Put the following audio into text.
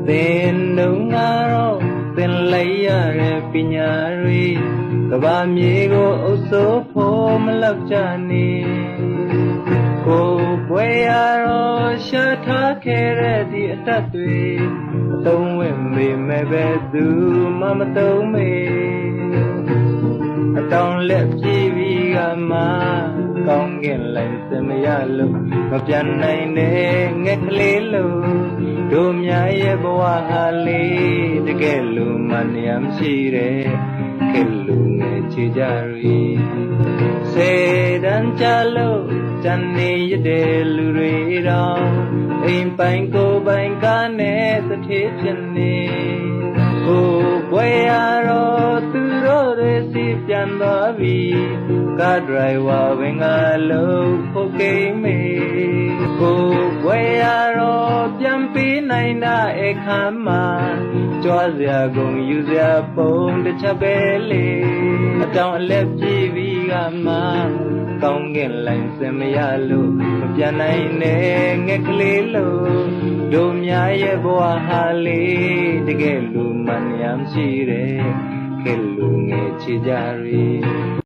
သင်တို့ငါတော့သင်လိုက်ရတဲ့ပညာတွေကဘာမြေကိုအုပ်စိုးဖို့မလောက်ကြနေကိုပွေရတော့ရှာထားခဲ့တဲ့ဒီအတတ်တွေအသုံးဝင်ပေမဲ့ပဲသူမှမသုံးမေအတောင်လက်ပြေးပြီးကမှကောင်းကင်လိုက်စမရလို့မပြန်နိုင်တဲ့ငက်ကလေးလို့တို့များရဲ့ဘဝဟာလေးတကယ်လို့မနှရမရှိတဲ့ကဲလူငယ်ချေကြရီစေတန်းကြလို့တန်နေရတဲ့လူတွေတော့အိမ်ပိုင်ကိုပိုင်ကားနဲ့တထေးဖြစ်နေကိုဘွယ်ရတော့သူတို့တွေစီပြန်သွားပြီကားဒရိုင်ဝါဝင်ကလို့ဖို့ကိမေကိုဘွယ်ရတော့ပြန်ပေးနိုင်တာအခါမှာကြွားစရာကုန်ယူစရာပုံတစ်ချက်ပဲလေအတောင်အလက်ပြေးပြီးကမှကောင်းကင်လိုက်စင်မရလို့မပြန်နိုင်နဲ့ငက်ကလေးလို့တို့များရဲ့ဘဝဟာလေးတကယ်လို့မနှရမရှိတဲ့ကဲလူငယ်ချေကြရီ